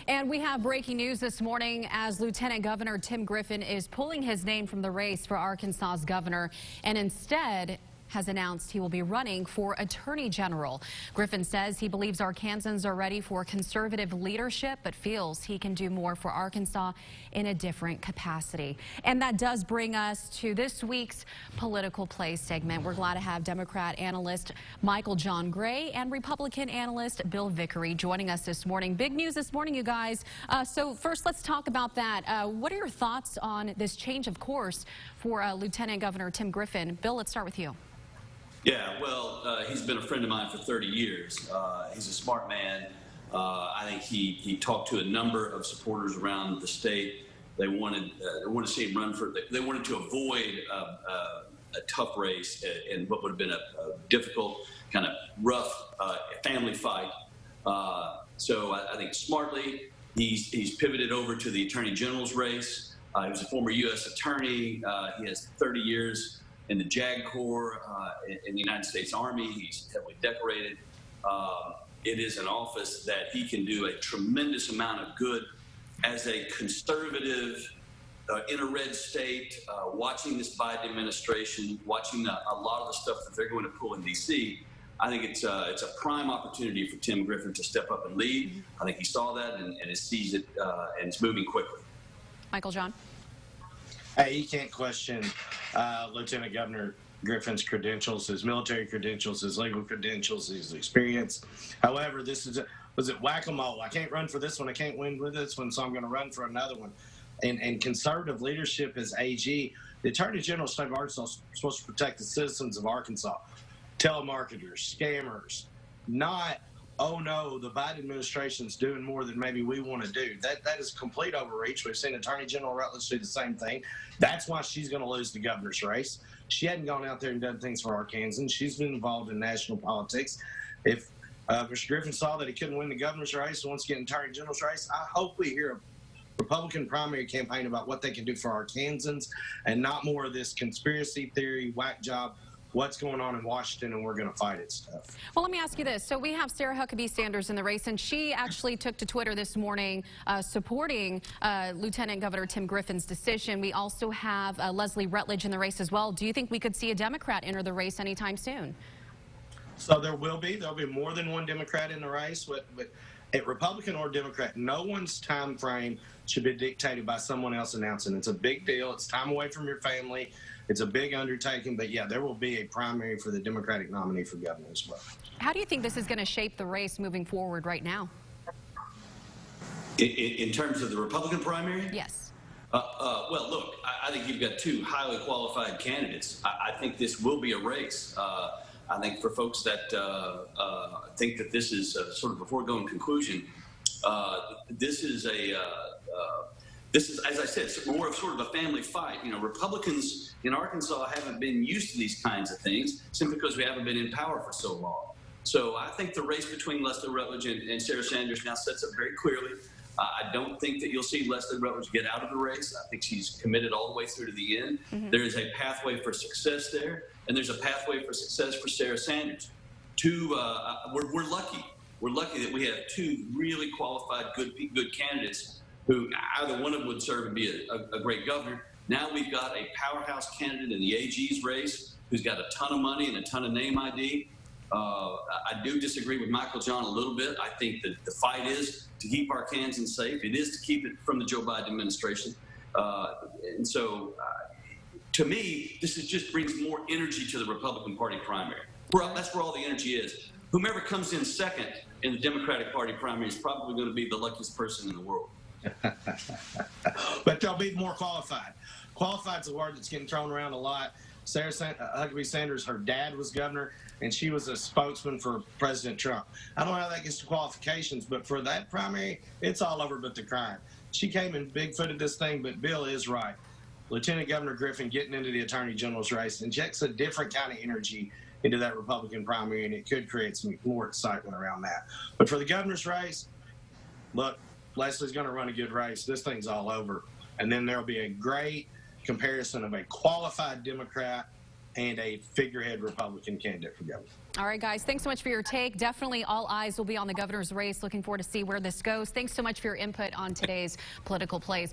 And we have breaking news this morning as Lieutenant Governor Tim Griffin is pulling his name from the race for Arkansas's governor and instead has announced he will be running for Attorney General. Griffin says he believes Arkansans are ready for conservative leadership, but feels he can do more for Arkansas in a different capacity. And that does bring us to this week's Political Play segment. We're glad to have Democrat analyst Michael John Gray and Republican analyst Bill Vickery joining us this morning. Big news this morning, you guys. So first, let's talk about that. What are your thoughts on this change of course for Lieutenant Governor Tim Griffin? Bill, let's start with you. Yeah, well, he's been a friend of mine for 30 years. He's a smart man. I think he talked to a number of supporters around the state. They wanted to see him run for. They wanted to avoid a tough race and what would have been a difficult, kind of rough family fight. So I think smartly he's pivoted over to the Attorney General's race. He was a former U.S. attorney. He has 30 years in the JAG Corps, in the United States Army. He's heavily decorated. It is an office that he can do a tremendous amount of good as a conservative in a red state, watching this Biden administration, watching a lot of the stuff that they're going to pull in D.C. I think it's a prime opportunity for Tim Griffin to step up and lead. I think he saw that and has seized it and it's moving quickly. Michael John. Hey, you can't question Lieutenant Governor Griffin's credentials, his military credentials, his legal credentials, his experience. However, this was it whack-a-mole. I can't run for this one. I can't win with this one, so I'm going to run for another one. And conservative leadership as AG, the Attorney General of the State of Arkansas is supposed to protect the citizens of Arkansas, telemarketers, scammers, not, oh no, the Biden administration's doing more than maybe we want to do. That is complete overreach. We've seen Attorney General Rutledge do the same thing. That's why she's going to lose the governor's race. She hadn't gone out there and done things for Arkansans. She's been involved in national politics. If Mr. Griffin saw that he couldn't win the governor's race and wants to get an Attorney General's race, I hope we hear a Republican primary campaign about what they can do for Arkansans and not more of this conspiracy theory, whack job, what's going on in Washington, and we're going to fight it stuff. Well, let me ask you this. So we have Sarah Huckabee Sanders in the race, and she actually took to Twitter this morning supporting Lieutenant Governor Tim Griffin's decision. We also have Leslie Rutledge in the race as well. Do you think we could see a Democrat enter the race anytime soon? So there'll be more than one Democrat in the race, but a Republican or Democrat, no one's time frame should be dictated by someone else announcing. It's a big deal. It's time away from your family. It's a big undertaking, but yeah, there will be a primary for the Democratic nominee for governor as well. How do you think this is going to shape the race moving forward right now? In terms of the Republican primary? Yes. Well, look, I think you've got two highly qualified candidates. I think this will be a race. I think for folks that think that this is sort of a foregone conclusion, this is, as I said, it's more of sort of a family fight. You know, Republicans in Arkansas haven't been used to these kinds of things simply because we haven't been in power for so long. So I think the race between Leslie Rutledge and Sarah Sanders now sets up very clearly. I don't think that you'll see Leslie Rutledge get out of the race. I think she's committed all the way through to the end. Mm-hmm. There is a pathway for success there, and there's a pathway for success for Sarah Sanders. We're lucky. We're lucky that we have two really qualified, good candidates who either one of them would serve and be a great governor. Now we've got a powerhouse candidate in the AG's race who's got a ton of money and a ton of name ID. I do disagree with Michael John a little bit. I think that the fight is to keep Arkansans safe. It is to keep it from the Joe Biden administration. And so, to me, this just brings more energy to the Republican Party primary. That's where all the energy is. Whomever comes in second in the Democratic Party primary is probably going to be the luckiest person in the world. But they'll be more qualified. Qualified is a word that's getting thrown around a lot. Sarah Huckabee Sanders, her dad was governor, and she was a spokesman for President Trump. I don't know how that gets to qualifications, but for that primary, it's all over but the crime. She came and big-footed this thing, but Bill is right. Lieutenant Governor Griffin getting into the Attorney General's race injects a different kind of energy into that Republican primary, and it could create some more excitement around that. But for the governor's race, look, Leslie's going to run a good race. This thing's all over. And then there'll be a great comparison of a qualified Democrat and a figurehead Republican candidate for governor. All right, guys, thanks so much for your take. Definitely all eyes will be on the governor's race. Looking forward to see where this goes. Thanks so much for your input on today's Political Plays.